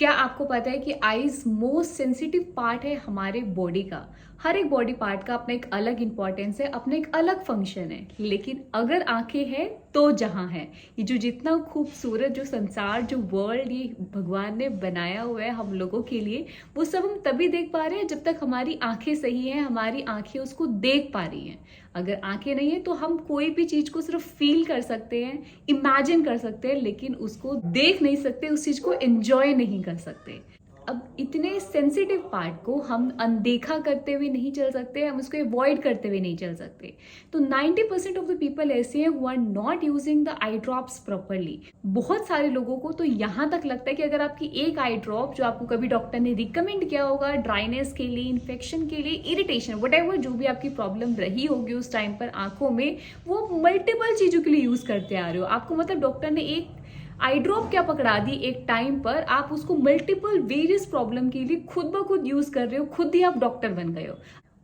क्या आपको पता है कि आईज मोस्ट सेंसिटिव पार्ट है हमारे बॉडी का। हर एक बॉडी पार्ट का अपना एक अलग इंपॉर्टेंस है, अपना एक अलग फंक्शन है। लेकिन अगर आंखें हैं तो जहां है ये जो जितना खूबसूरत जो संसार जो वर्ल्ड ये भगवान ने बनाया हुआ है हम लोगों के लिए, वो सब हम तभी देख पा रहे हैं जब तक हमारी आंखें सही हैं, हमारी आंखें उसको देख पा रही हैं। अगर आंखें नहीं है तो हम कोई भी चीज को सिर्फ फील कर सकते हैं, इमेजिन कर सकते हैं, लेकिन उसको देख नहीं सकते, उस चीज को एंजॉय नहीं कर सकते। अब इतने सेंसिटिव पार्ट को हम अनदेखा करते हुए नहीं चल सकते, हम उसको अवॉइड करते हुए नहीं चल सकते। तो 90% ऑफ द पीपल ऐसे हैं who are not using the eye drops properly. बहुत सारे लोगों को तो यहाँ तक लगता है कि अगर आपकी एक आई ड्रॉप जो आपको कभी डॉक्टर ने रिकमेंड किया होगा ड्राइनेस के लिए, इन्फेक्शन के लिए, इरिटेशन, वट जो भी आपकी प्रॉब्लम रही होगी उस टाइम पर आंखों में, वो मल्टीपल चीजों के लिए यूज करते आ रहे हो। आपको मतलब डॉक्टर ने एक आई ड्रॉप क्या पकड़ा दी एक टाइम पर, आप उसको मल्टीपल वेरियस प्रॉब्लम के लिए खुद ब खुद यूज कर रहे हो, खुद ही आप डॉक्टर बन गए हो।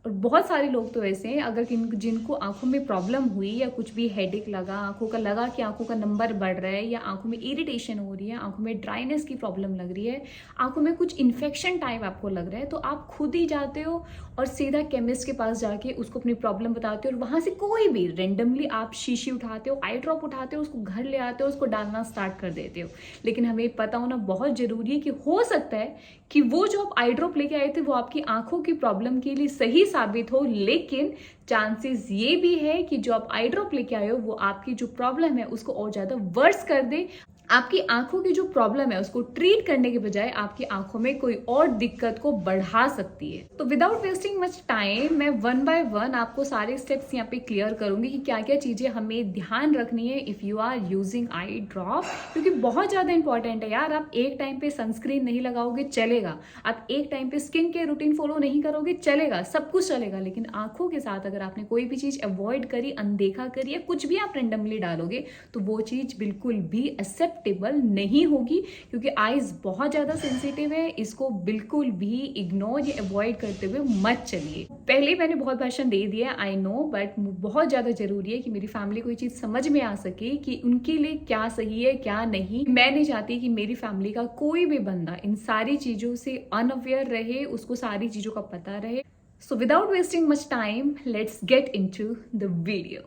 और बहुत सारे लोग तो ऐसे हैं अगर जिनको आंखों में प्रॉब्लम हुई या कुछ भी हेडेक लगा, आंखों का लगा कि आंखों का नंबर बढ़ रहा है, या आंखों में इरिटेशन हो रही है, आंखों में ड्राइनेस की प्रॉब्लम लग रही है, आंखों में कुछ इन्फेक्शन टाइप आपको लग रहा है, तो आप खुद ही जाते हो और सीधा केमिस्ट के पास जाके उसको अपनी प्रॉब्लम बताते हो। और वहां से कोई भी रेंडमली आप शीशी उठाते हो, आई ड्रॉप उठाते हो, उसको घर ले आते हो, उसको डालना स्टार्ट कर देते हो। लेकिन हमें पता होना बहुत जरूरी है कि हो सकता है कि वो जो आप आई ड्रॉप लेके आए थे वो आपकी आंखों की प्रॉब्लम के लिए सही साबित हो, लेकिन चांसेस ये भी है कि जो आप आई ड्रॉप लेके आए हो वो आपकी जो प्रॉब्लम है उसको और ज्यादा वर्स कर दे। आपकी आंखों की जो प्रॉब्लम है उसको ट्रीट करने के बजाय आपकी आंखों में कोई और दिक्कत को बढ़ा सकती है। तो विदाउट वेस्टिंग मच टाइम मैं वन बाय वन आपको सारे स्टेप्स यहाँ पे क्लियर करूंगी कि क्या क्या चीजें हमें ध्यान रखनी है if you are using eye drop, क्योंकि बहुत ज्यादा इंपॉर्टेंट है यार। आप एक टाइम पे सनस्क्रीन नहीं लगाओगे चलेगा, आप एक टाइम पे स्किन केयर रूटीन फॉलो नहीं करोगे चलेगा, सब कुछ चलेगा, लेकिन आंखों के साथ अगर आपने कोई भी चीज अवॉइड करी, अनदेखा करी, या कुछ भी आप रेंडमली डालोगे तो वो चीज बिल्कुल भी एक्सेप्ट नहीं होगी, क्योंकि आईज बहुत ज्यादा सेंसिटिव है। इसको बिल्कुल भी इग्नोर या अवॉइड करते हुए मत चलिए। पहले मैंने बहुत भाषण दे दिया, आई नो, बट बहुत ज्यादा जरूरी है कि मेरी फैमिली को ये चीज समझ में आ सके कि उनके लिए क्या सही है क्या नहीं। मैं नहीं चाहती कि मेरी फैमिली का कोई भी बंदा इन सारी चीजों से अनअवेयर रहे, उसको सारी चीजों का पता रहे। So without wasting much time, let's get into the video.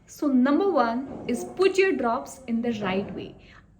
So number one is put your drops in the right way.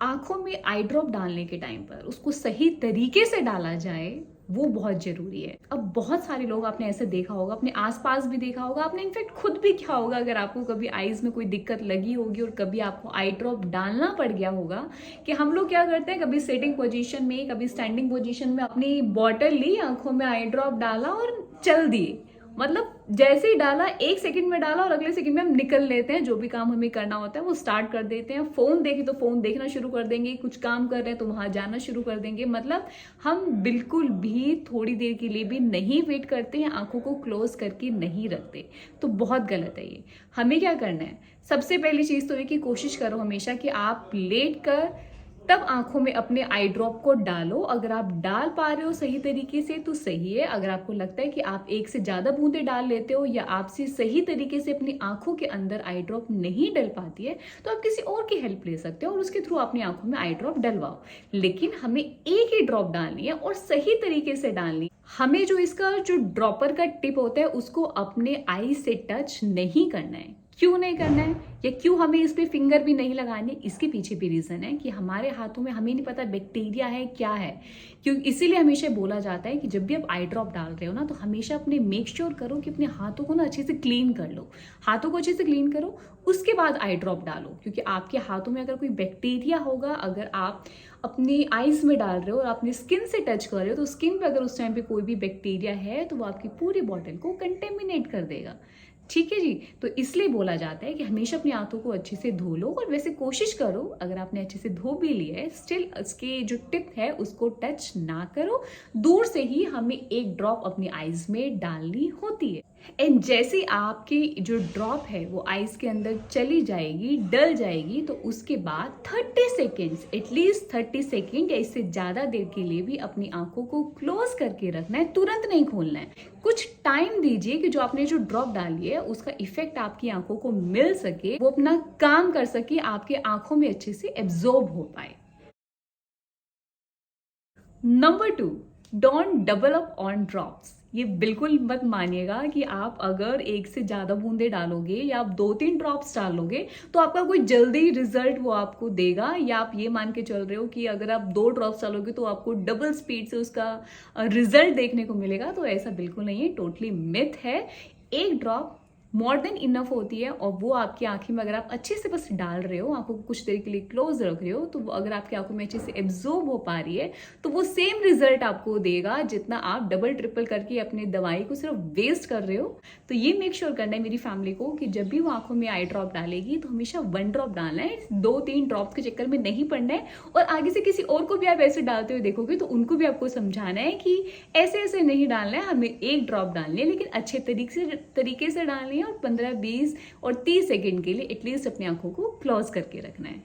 आंखों में आई ड्रॉप डालने के टाइम पर उसको सही तरीके से डाला जाए, वो बहुत जरूरी है। अब बहुत सारे लोग आपने ऐसे देखा होगा, अपने आसपास भी देखा होगा, आपने इनफेक्ट खुद भी किया होगा। अगर आपको कभी आईज में कोई दिक्कत लगी होगी और कभी आपको आई ड्रॉप डालना पड़ गया होगा, कि हम लोग क्या करते हैं, कभी सिटिंग पोजीशन में, कभी स्टैंडिंग पोजीशन में अपनी बॉटल ली, आंखों में आई ड्रॉप डाला और चल दिए। मतलब जैसे ही डाला, एक सेकंड में डाला और अगले सेकंड में हम निकल लेते हैं। जो भी काम हमें करना होता है वो स्टार्ट कर देते हैं। फोन देखे तो फोन देखना शुरू कर देंगे, कुछ काम कर रहे हैं तो वहां जाना शुरू कर देंगे। मतलब हम बिल्कुल भी थोड़ी देर के लिए भी नहीं वेट करते हैं, आंखों को क्लोज करके नहीं रखते। तो बहुत गलत है ये। हमें क्या करना है, सबसे पहली चीज तो ये कि कोशिश करो हमेशा कि आप लेट कर तब आंखों में अपने आई ड्रॉप को डालो। अगर आप डाल पा रहे हो सही तरीके से तो सही है। अगर आपको लगता है कि आप एक से ज्यादा बूंदे डाल लेते हो या आपसे सही तरीके से अपनी आंखों के अंदर आई ड्रॉप नहीं डल पाती है, तो आप किसी और की हेल्प ले सकते हो और उसके थ्रू अपनी आंखों में आई ड्रॉप डलवाओ। लेकिन हमें एक ही ड्रॉप डालनी है और सही तरीके से डालनी। हमें जो इसका जो ड्रॉपर का टिप होता है उसको अपने आई से टच नहीं करना है। क्यों नहीं करना है या क्यों हमें इस पे फिंगर भी नहीं लगानी, इसके पीछे भी रीजन है कि हमारे हाथों में हमें नहीं पता बैक्टीरिया है क्या है। क्यों, इसीलिए हमेशा बोला जाता है कि जब भी आप आई ड्रॉप डाल रहे हो ना, तो हमेशा अपने मेक श्योर करो कि अपने हाथों को ना अच्छे से क्लीन कर लो। हाथों को अच्छे से क्लीन करो, उसके बाद आई ड्रॉप डालो। क्योंकि आपके हाथों में अगर कोई बैक्टीरिया होगा, अगर आप अपनी आईज में डाल रहे हो और अपनी स्किन से टच कर रहे हो, तो स्किन पे अगर उस टाइम पे कोई भी बैक्टीरिया है तो वो आपकी पूरी बॉटल को कंटेमिनेट कर देगा। ठीक है जी। तो इसलिए बोला जाता है कि हमेशा अपनी आंखों को अच्छे से धो लो। और वैसे कोशिश करो, अगर आपने अच्छे से धो भी लिया है, स्टिल उसके जो टिप है उसको टच ना करो। दूर से ही हमें एक ड्रॉप अपनी आईज में डालनी होती है। एंड जैसे आपकी जो ड्रॉप है वो आईज के अंदर चली जाएगी, डल जाएगी, तो उसके बाद 30 सेकेंड्स, एटलीस्ट 30 सेकेंड या इससे ज्यादा देर के लिए भी अपनी आंखों को क्लोज करके रखना है, तुरंत नहीं खोलना है। कुछ टाइम दीजिए कि जो आपने जो ड्रॉप डाली है उसका इफेक्ट आपकी आंखों को मिल सके, वो अपना काम कर सके, आपके आंखों में अच्छे से एब्जॉर्ब हो पाए। Number 2, don't double up on drops. ये बिल्कुल मत मानिएगा कि आप अगर एक से ज़्यादा बूंदे डालोगे या आप 2-3 ड्रॉप्स डालोगे तो आपका कोई जल्दी रिजल्ट वो आपको देगा, या आप ये मान के चल रहे हो कि अगर आप 2 ड्रॉप्स डालोगे तो आपको डबल स्पीड से उसका रिजल्ट देखने को मिलेगा। तो ऐसा बिल्कुल नहीं है, टोटली मिथ है। एक ड्रॉप मोर देन इनफ होती है, और वो आपकी आंखें में अगर आप अच्छे से बस डाल रहे हो, आंखों को कुछ देर के लिए क्लोज रख रहे हो, तो वो अगर आपकी आंखों में अच्छे से एब्जॉर्ब हो पा रही है तो वो सेम रिजल्ट आपको देगा जितना आप डबल ट्रिपल करके अपनी दवाई को सिर्फ वेस्ट कर रहे हो। तो ये मेक श्योर करना है मेरी फैमिली को कि जब भी वो आंखों में आई ड्रॉप डालेगी तो हमेशा 1 ड्रॉप डालना है, 2-3 ड्रॉप्स के चक्कर में नहीं पड़ना है। और आगे से किसी और को भी आप ऐसे डालते हुए देखोगे तो उनको भी आपको समझाना है कि ऐसे ऐसे नहीं डालना है, हमें 1 ड्रॉप डालनी है, लेकिन अच्छे तरीके से डालनी है, और 15, 20 और 30 सेकेंड के लिए एटलीस्ट अपनी आंखों को क्लोज करके रखना है।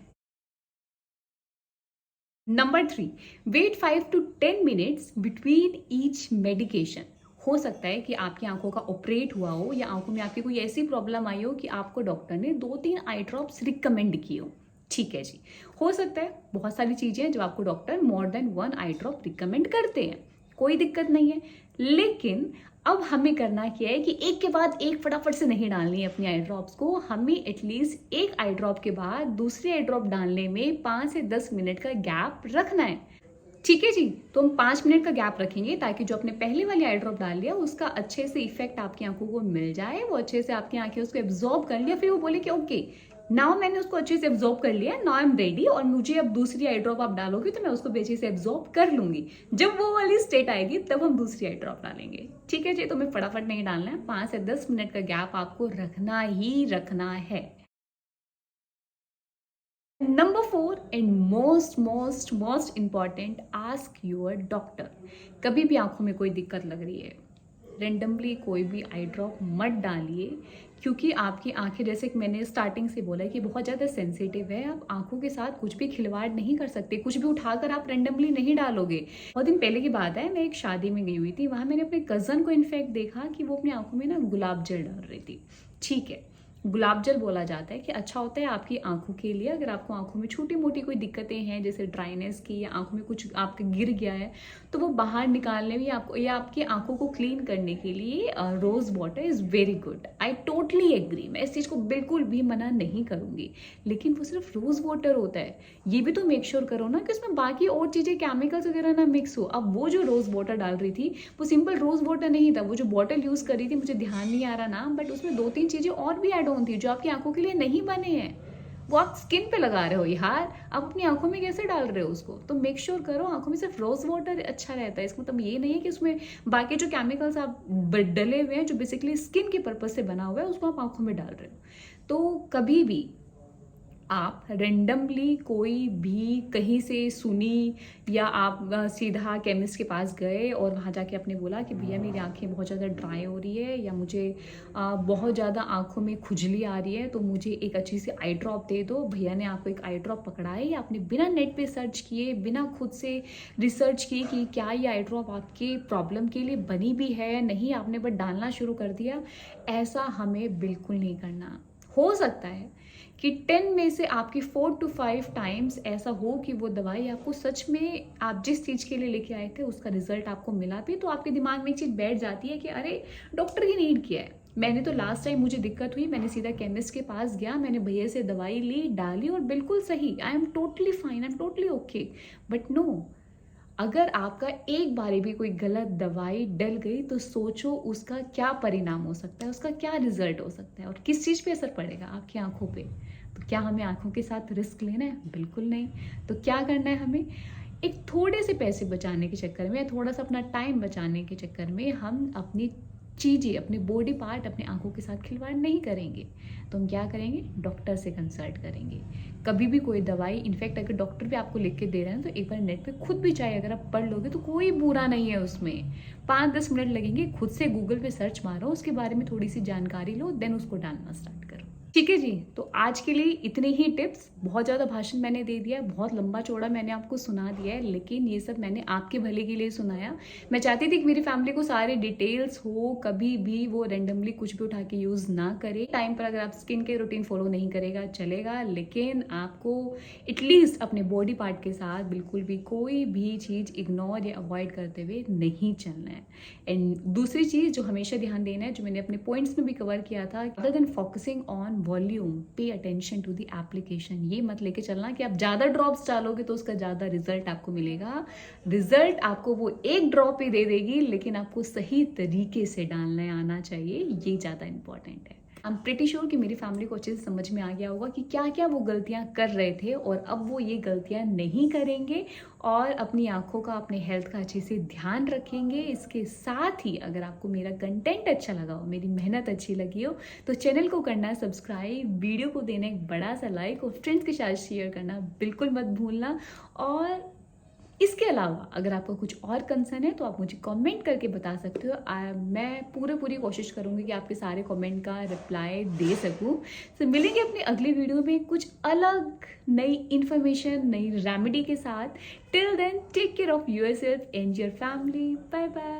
Number 3, wait 5 to 10 minutes between each medication. हो सकता है कि आपकी आंखों का ऑपरेट हुआ हो या आंखों में आपकी कोई ऐसी प्रॉब्लम आई हो कि आपको डॉक्टर ने 2-3 आई ड्रॉप्स रिकमेंड किए हो। ठीक है जी, हो सकता है, बहुत सारी चीजें हैं जो आपको डॉक्टर मोर देन 1 आई ड्रॉप रिकमेंड करते हैं, कोई दिक्कत नहीं है। लेकिन अब हमें करना क्या है कि एक के बाद एक फटाफट से नहीं डालनी है अपनी आई ड्रॉप्स को। हमें एटलीस्ट एक आई ड्रॉप के बाद दूसरी आई ड्रॉप डालने में 5 से 10 मिनट का गैप रखना है। ठीक है जी, तो हम 5 मिनट का गैप रखेंगे ताकि जो आपने पहले वाली आई ड्रॉप डाल लिया उसका अच्छे से इफेक्ट आपकी आंखों को मिल जाए, वो अच्छे से आपकी आंखें उसको एब्जॉर्ब कर लिया, फिर वो बोले कि ओके नाउ मैंने उसको अच्छे से एब्जॉर्ब कर लिया, नाउ आई एम रेडी, और मुझे अब दूसरी आई ड्रॉप आप डालोगे तो मैं उसको भी अच्छे से एब्जॉर्ब कर लूंगी। जब वो वाली स्टेट आएगी तब हम दूसरी आई ड्रॉप डालेंगे। ठीक है जी, तो हमें फटाफट नहीं डालना है, 5 से 10 मिनट का गैप आपको रखना ही रखना है। Number 4 and most most most important, ask your doctor. कभी भी आंखों में कोई दिक्कत लग रही है, रेंडमली कोई भी आई ड्रॉप मत डालिए, क्योंकि आपकी आंखें, जैसे कि मैंने स्टार्टिंग से बोला कि बहुत ज़्यादा सेंसिटिव है। आप आंखों के साथ कुछ भी खिलवाड़ नहीं कर सकते, कुछ भी उठाकर आप रेंडमली नहीं डालोगे। बहुत दिन पहले की बात है, मैं एक शादी में गई हुई थी, वहाँ मैंने अपने कज़न को इनफैक्ट देखा कि वो अपनी आंखों में ना गुलाब जल डाल रही थी। ठीक है, गुलाब जल बोला जाता है कि अच्छा होता है आपकी आंखों के लिए। अगर आपको आंखों में छोटी मोटी कोई दिक्कतें हैं जैसे ड्राइनेस की, या आंखों में कुछ आपके गिर गया है, तो वो बाहर निकालने में आपको या आपकी आंखों को क्लीन करने के लिए rose water is very good. I totally agree, मैं इस चीज़ को बिल्कुल भी मना नहीं करूँगी, लेकिन वो सिर्फ रोज वाटर होता है। ये भी तो मेक श्योर करो ना कि उसमें बाकी और चीज़ें, केमिकल्स वगैरह ना मिक्स हो। अब वो जो रोज वाटर डाल रही थी वो सिंपल रोज वाटर नहीं था, वो जो बॉटल यूज़ कर रही थी, मुझे ध्यान नहीं आ रहा ना, बट उसमें 2-3 चीज़ें और भी ऐड ऑन थी जो आपकी आंखों के लिए नहीं बने हैं। वो आप स्किन पे लगा रहे हो यार, आप अपनी आंखों में कैसे डाल रहे हो उसको? तो मेक श्योर करो आंखों में सिर्फ रोज वाटर अच्छा रहता है। इसका मतलब ये नहीं है कि उसमें बाकी जो केमिकल्स आप डले हुए हैं जो बेसिकली स्किन के पर्पज से बना हुआ है उसको आप आंखों में डाल रहे हो। तो कभी भी आप रेंडमली कोई भी कहीं से सुनी, या आप सीधा केमिस्ट के पास गए और वहाँ जाके आपने बोला कि भैया मेरी आंखें बहुत ज़्यादा ड्राई हो रही है, या मुझे बहुत ज़्यादा आंखों में खुजली आ रही है, तो मुझे एक अच्छी सी आई ड्रॉप दे दो। भैया ने आपको एक आई ड्रॉप पकड़ाई, आपने बिना नेट पे सर्च किए, बिना खुद से रिसर्च किए कि क्या ये आई ड्रॉप आपके प्रॉब्लम के लिए बनी भी है नहीं, आपने बस डालना शुरू कर दिया। ऐसा हमें बिल्कुल नहीं करना। हो सकता है कि 10 में से आपकी 4 to 5 टाइम्स ऐसा हो कि वो दवाई आपको सच में आप जिस चीज़ के लिए लेके आए थे उसका रिजल्ट आपको मिला भी, तो आपके दिमाग में एक चीज़ बैठ जाती है कि अरे डॉक्टर की नीड किया है। मैंने तो लास्ट टाइम मुझे दिक्कत हुई, मैंने सीधा केमिस्ट के पास गया, मैंने भैया से दवाई ली, डाली और बिल्कुल सही, I am totally fine, I am totally okay. But no, अगर आपका एक बारी भी कोई गलत दवाई डल गई तो सोचो उसका क्या परिणाम हो सकता है, उसका क्या रिजल्ट हो सकता है, और किस चीज़ पे असर पड़ेगा, आपकी आंखों पे। तो क्या हमें आंखों के साथ रिस्क लेना है? बिल्कुल नहीं। तो क्या करना है हमें, एक थोड़े से पैसे बचाने के चक्कर में, थोड़ा सा अपना टाइम बचाने के चक्कर में हम अपनी चीज़ें, अपने बॉडी पार्ट अपने आंखों के साथ खिलवाड़ नहीं करेंगे। तो हम क्या करेंगे, डॉक्टर से कंसल्ट करेंगे। कभी भी कोई दवाई, इनफैक्ट अगर डॉक्टर भी आपको लिख के दे रहे हैं तो एक बार नेट पे खुद भी चाहे अगर आप पढ़ लोगे तो कोई बुरा नहीं है उसमें। 5-10 मिनट लगेंगे, खुद से गूगल पे सर्च मारो, उसके बारे में थोड़ी सी जानकारी लो, देन उसको डालना स्टार्ट करो। ठीक है जी, तो आज के लिए इतने ही टिप्स। बहुत ज़्यादा भाषण मैंने दे दिया है, बहुत लंबा चौड़ा मैंने आपको सुना दिया है, लेकिन ये सब मैंने आपके भले के लिए सुनाया। मैं चाहती थी कि मेरी फैमिली को सारे डिटेल्स हो, कभी भी वो रैंडमली कुछ भी उठा के यूज़ ना करे। टाइम पर अगर आप स्किन केयर रूटीन फॉलो नहीं करेगा चलेगा, लेकिन आपको एटलीस्ट अपने बॉडी पार्ट के साथ बिल्कुल भी कोई भी चीज़ इग्नोर या अवॉइड करते हुए नहीं चलना है। एंड दूसरी चीज़ जो हमेशा ध्यान देना है, जो मैंने अपने पॉइंट्स में भी कवर किया था, other than focusing on volume, pay attention to the application. ये मत लेके चलना कि आप ज़्यादा ड्रॉप्स डालोगे तो उसका ज़्यादा रिजल्ट आपको मिलेगा। रिजल्ट आपको वो एक ड्रॉप ही दे देगी, लेकिन आपको सही तरीके से डालना आना चाहिए, ये ज़्यादा इंपॉर्टेंट है। आई एम प्रिटी श्योर कि मेरी फैमिली को अच्छे से समझ में आ गया होगा कि क्या क्या वो गलतियां कर रहे थे और अब वो ये गलतियां नहीं करेंगे और अपनी आंखों का, अपने हेल्थ का अच्छे से ध्यान रखेंगे। इसके साथ ही अगर आपको मेरा कंटेंट अच्छा लगा हो, मेरी मेहनत अच्छी लगी हो, तो चैनल को करना सब्सक्राइब, वीडियो को देना एक बड़ा सा लाइक और फ्रेंड्स के साथ शेयर करना बिल्कुल मत भूलना। और इसके अलावा अगर आपका कुछ और कंसर्न है तो आप मुझे कमेंट करके बता सकते हो। मैं पूरी कोशिश करूँगी कि आपके सारे कमेंट का रिप्लाई दे सकूँ। तो मिलेंगे अपनी अगली वीडियो में कुछ अलग नई इन्फॉर्मेशन, नई रेमेडी के साथ। Till then take care of yourself and your family. Bye bye.